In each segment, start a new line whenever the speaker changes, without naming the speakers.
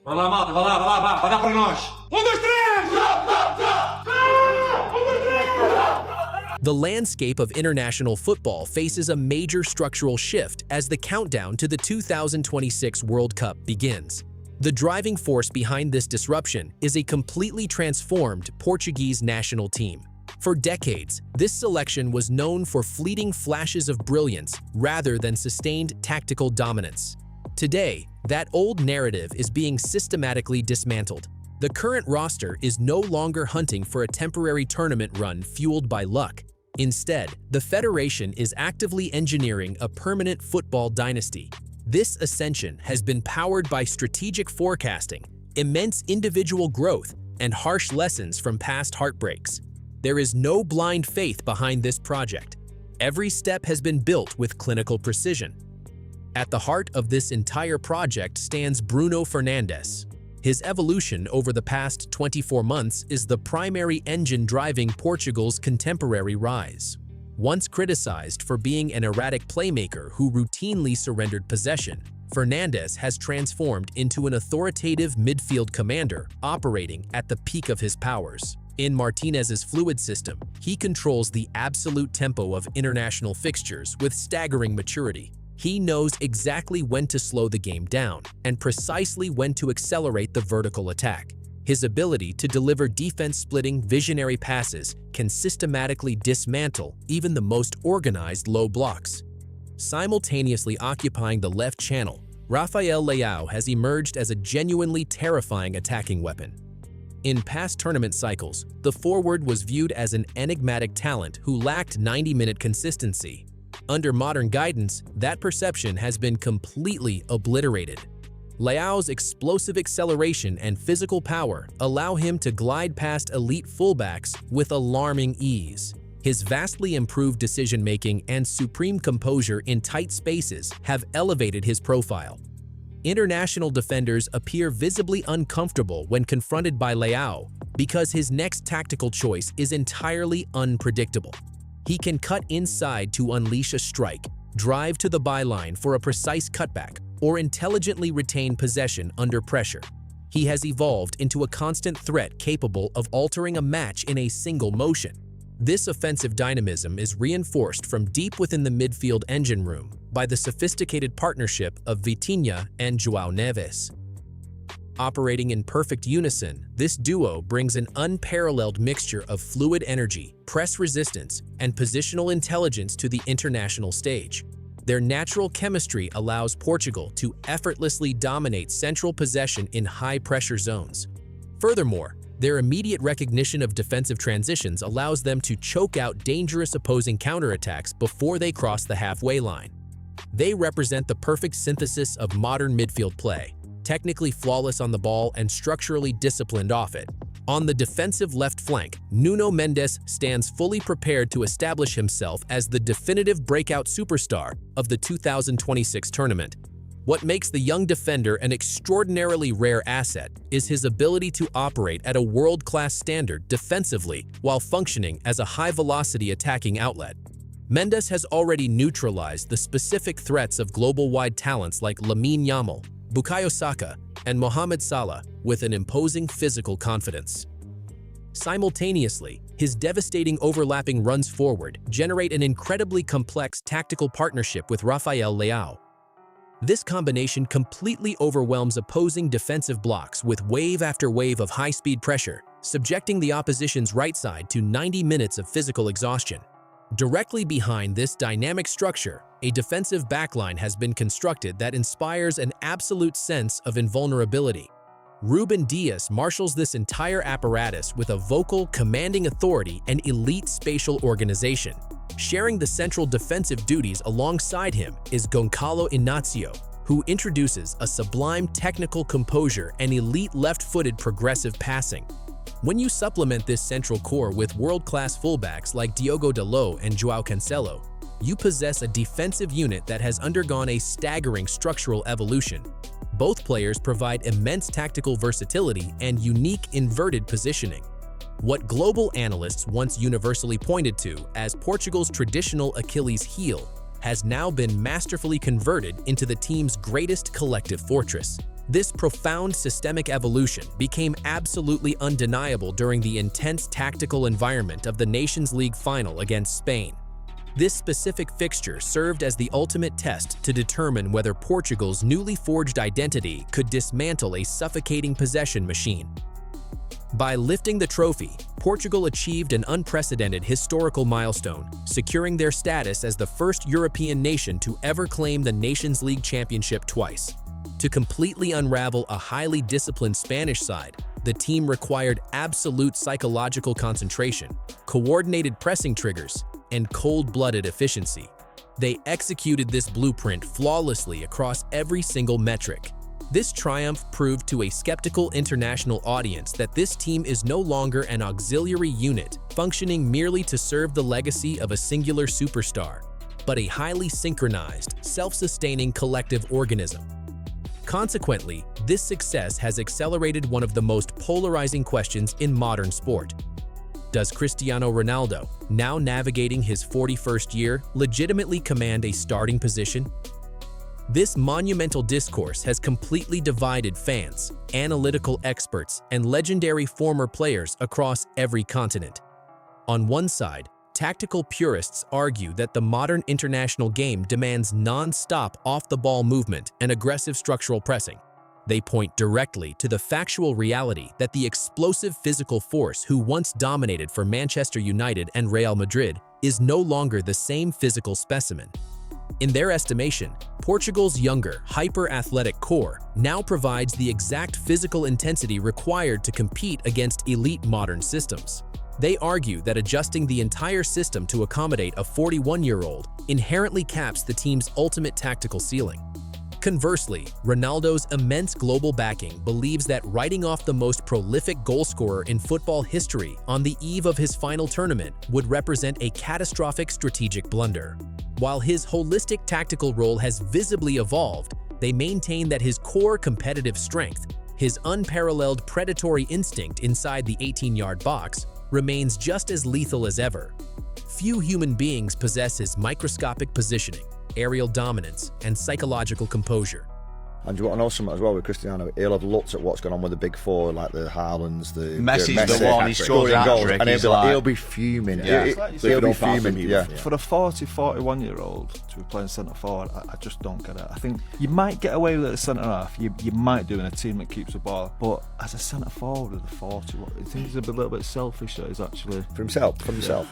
Vai lá, malta, vai dar para nós. Um, dois, três!
The landscape of international football faces a major structural shift as the countdown to the 2026 World Cup begins. The driving force behind this disruption is a completely transformed Portuguese national team. For decades, this selection was known for fleeting flashes of brilliance rather than sustained tactical dominance. Today, that old narrative is being systematically dismantled. The current roster is no longer hunting for a temporary tournament run fueled by luck. Instead, the Federation is actively engineering a permanent football dynasty. This ascension has been powered by strategic forecasting, immense individual growth, and harsh lessons from past heartbreaks. There is no blind faith behind this project. Every step has been built with clinical precision. At the heart of this entire project stands Bruno Fernandes. His evolution over the past 24 months is the primary engine driving Portugal's contemporary rise. Once criticized for being an erratic playmaker who routinely surrendered possession, Fernandes has transformed into an authoritative midfield commander operating at the peak of his powers. In Martinez's fluid system, he controls the absolute tempo of international fixtures with staggering maturity. He knows exactly when to slow the game down and precisely when to accelerate the vertical attack. His ability to deliver defense-splitting, visionary passes can systematically dismantle even the most organized low blocks. Simultaneously occupying the left channel, Rafael Leao has emerged as a genuinely terrifying attacking weapon. In past tournament cycles, the forward was viewed as an enigmatic talent who lacked 90-minute consistency. Under modern guidance, that perception has been completely obliterated. Leao's explosive acceleration and physical power allow him to glide past elite fullbacks with alarming ease. His vastly improved decision-making and supreme composure in tight spaces have elevated his profile. International defenders appear visibly uncomfortable when confronted by Leao because his next tactical choice is entirely unpredictable. He can cut inside to unleash a strike, drive to the byline for a precise cutback, or intelligently retain possession under pressure. He has evolved into a constant threat capable of altering a match in a single motion. This offensive dynamism is reinforced from deep within the midfield engine room by the sophisticated partnership of Vitinha and João Neves. Operating in perfect unison, this duo brings an unparalleled mixture of fluid energy, press resistance, and positional intelligence to the international stage. Their natural chemistry allows Portugal to effortlessly dominate central possession in high-pressure zones. Furthermore, their immediate recognition of defensive transitions allows them to choke out dangerous opposing counterattacks before they cross the halfway line. They represent the perfect synthesis of modern midfield play, technically flawless on the ball and structurally disciplined off it. On the defensive left flank, Nuno Mendes stands fully prepared to establish himself as the definitive breakout superstar of the 2026 tournament. What makes the young defender an extraordinarily rare asset is his ability to operate at a world-class standard defensively while functioning as a high-velocity attacking outlet. Mendes has already neutralized the specific threats of global-wide talents like Lamine Yamal, Bukayo Saka, and Mohamed Salah with an imposing physical confidence. Simultaneously, his devastating overlapping runs forward generate an incredibly complex tactical partnership with Rafael Leao. This combination completely overwhelms opposing defensive blocks with wave after wave of high-speed pressure, subjecting the opposition's right side to 90 minutes of physical exhaustion. Directly behind this dynamic structure, a defensive backline has been constructed that inspires an absolute sense of invulnerability. Ruben Dias marshals this entire apparatus with a vocal, commanding authority and elite spatial organization. Sharing the central defensive duties alongside him is Goncalo Inácio, who introduces a sublime technical composure and elite left-footed progressive passing. When you supplement this central core with world-class fullbacks like Diogo Dalot and João Cancelo, you possess a defensive unit that has undergone a staggering structural evolution. Both players provide immense tactical versatility and unique inverted positioning. What global analysts once universally pointed to as Portugal's traditional Achilles heel has now been masterfully converted into the team's greatest collective fortress. This profound systemic evolution became absolutely undeniable during the intense tactical environment of the Nations League final against Spain. This specific fixture served as the ultimate test to determine whether Portugal's newly forged identity could dismantle a suffocating possession machine. By lifting the trophy, Portugal achieved an unprecedented historical milestone, securing their status as the first European nation to ever claim the Nations League championship twice. To completely unravel a highly disciplined Spanish side, the team required absolute psychological concentration, coordinated pressing triggers, and cold-blooded efficiency. They executed this blueprint flawlessly across every single metric. This triumph proved to a skeptical international audience that this team is no longer an auxiliary unit functioning merely to serve the legacy of a singular superstar, but a highly synchronized, self-sustaining collective organism. Consequently, this success has accelerated one of the most polarizing questions in modern sport. Does Cristiano Ronaldo, now navigating his 41st year, legitimately command a starting position? This monumental discourse has completely divided fans, analytical experts, and legendary former players across every continent. On one side, tactical purists argue that the modern international game demands non-stop off-the-ball movement and aggressive structural pressing. They point directly to the factual reality that the explosive physical force who once dominated for Manchester United and Real Madrid is no longer the same physical specimen. In their estimation, Portugal's younger, hyper-athletic core now provides the exact physical intensity required to compete against elite modern systems. They argue that adjusting the entire system to accommodate a 41-year-old inherently caps the team's ultimate tactical ceiling. Conversely, Ronaldo's immense global backing believes that writing off the most prolific goalscorer in football history on the eve of his final tournament would represent a catastrophic strategic blunder. While his holistic tactical role has visibly evolved, they maintain that his core competitive strength, his unparalleled predatory instinct inside the 18-yard box, remains just as lethal as ever. Few human beings possess his microscopic positioning, aerial dominance, and psychological composure.
And do you want to know something as well with Cristiano? He'll have looked at what's gone on with the big four, like the Haalands, the
Messi's the one, he scores a
goals,
hat-trick,
and
he'll
be fuming.
Yeah.
He'll be fuming. Yeah.
For a 41-year-old to be playing centre forward, I just don't get it. I think you might get away with it as centre half. You might do in a team that keeps the ball, but as a centre forward with a 40, I think he's a little bit selfish. That he's actually
for himself.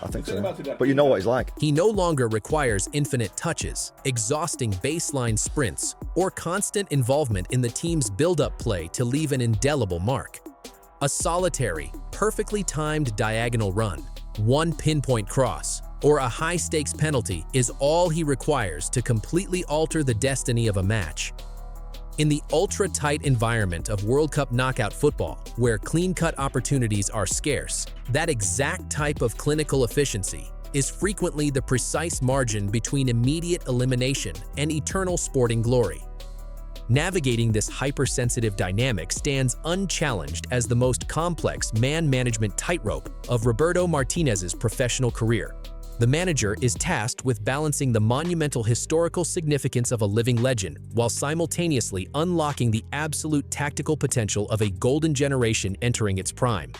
I think so. But you know what he's like.
He no longer requires infinite touches, exhausting baseline sprints, or constant involvement in the team's build-up play to leave an indelible mark. A solitary, perfectly timed diagonal run, one pinpoint cross, or a high-stakes penalty is all he requires to completely alter the destiny of a match. In the ultra-tight environment of World Cup knockout football, where clean-cut opportunities are scarce, that exact type of clinical efficiency is frequently the precise margin between immediate elimination and eternal sporting glory. Navigating this hypersensitive dynamic stands unchallenged as the most complex man-management tightrope of Roberto Martinez's professional career. The manager is tasked with balancing the monumental historical significance of a living legend while simultaneously unlocking the absolute tactical potential of a golden generation entering its prime.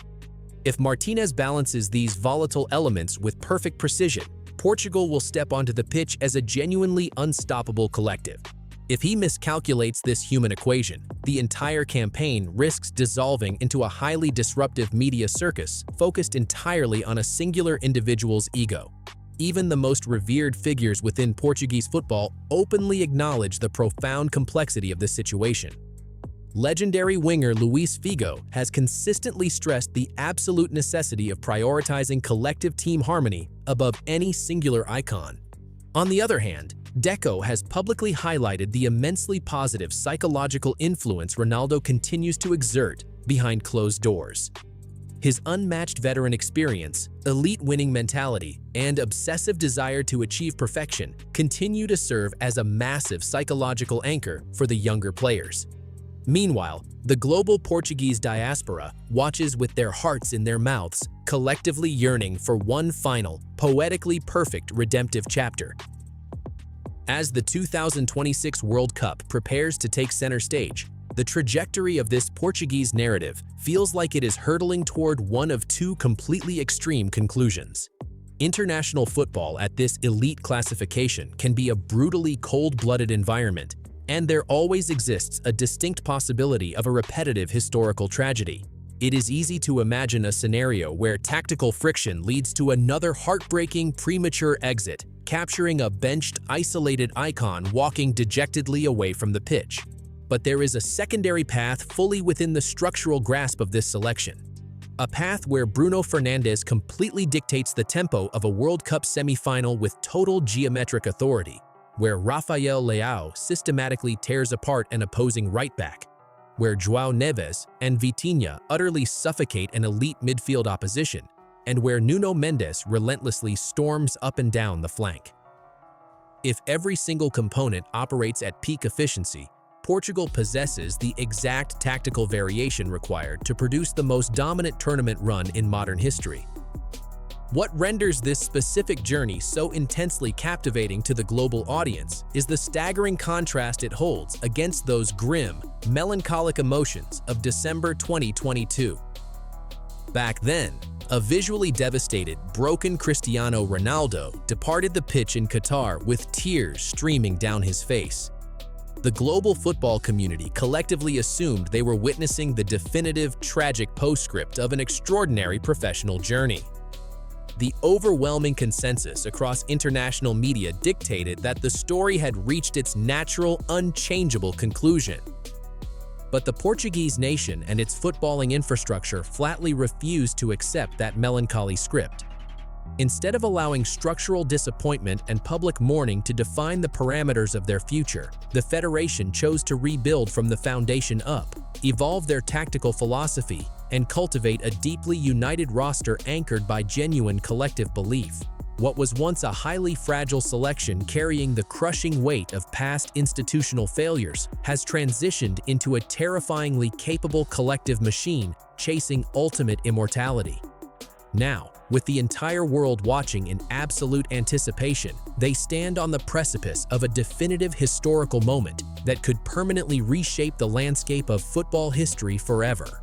If Martinez balances these volatile elements with perfect precision, Portugal will step onto the pitch as a genuinely unstoppable collective. If he miscalculates this human equation, the entire campaign risks dissolving into a highly disruptive media circus focused entirely on a singular individual's ego. Even the most revered figures within Portuguese football openly acknowledge the profound complexity of this situation. Legendary winger Luis Figo has consistently stressed the absolute necessity of prioritizing collective team harmony above any singular icon. On the other hand, Deco has publicly highlighted the immensely positive psychological influence Ronaldo continues to exert behind closed doors. His unmatched veteran experience, elite winning mentality, and obsessive desire to achieve perfection continue to serve as a massive psychological anchor for the younger players. Meanwhile, the global Portuguese diaspora watches with their hearts in their mouths, collectively yearning for one final, poetically perfect redemptive chapter. As the 2026 World Cup prepares to take center stage, the trajectory of this Portuguese narrative feels like it is hurtling toward one of two completely extreme conclusions. International football at this elite classification can be a brutally cold-blooded environment, and there always exists a distinct possibility of a repetitive historical tragedy. It is easy to imagine a scenario where tactical friction leads to another heartbreaking premature exit, capturing a benched, isolated icon walking dejectedly away from the pitch. But there is a secondary path fully within the structural grasp of this selection. A path where Bruno Fernandes completely dictates the tempo of a World Cup semi-final with total geometric authority, where Rafael Leao systematically tears apart an opposing right-back, where João Neves and Vitinha utterly suffocate an elite midfield opposition, and where Nuno Mendes relentlessly storms up and down the flank. If every single component operates at peak efficiency, Portugal possesses the exact tactical variation required to produce the most dominant tournament run in modern history. What renders this specific journey so intensely captivating to the global audience is the staggering contrast it holds against those grim, melancholic emotions of December 2022. Back then, a visually devastated, broken Cristiano Ronaldo departed the pitch in Qatar with tears streaming down his face. The global football community collectively assumed they were witnessing the definitive, tragic postscript of an extraordinary professional journey. The overwhelming consensus across international media dictated that the story had reached its natural, unchangeable conclusion. But the Portuguese nation and its footballing infrastructure flatly refused to accept that melancholy script. Instead of allowing structural disappointment and public mourning to define the parameters of their future, the federation chose to rebuild from the foundation up, evolve their tactical philosophy, and cultivate a deeply united roster anchored by genuine collective belief. What was once a highly fragile selection carrying the crushing weight of past institutional failures has transitioned into a terrifyingly capable collective machine chasing ultimate immortality. Now, with the entire world watching in absolute anticipation, they stand on the precipice of a definitive historical moment that could permanently reshape the landscape of football history forever.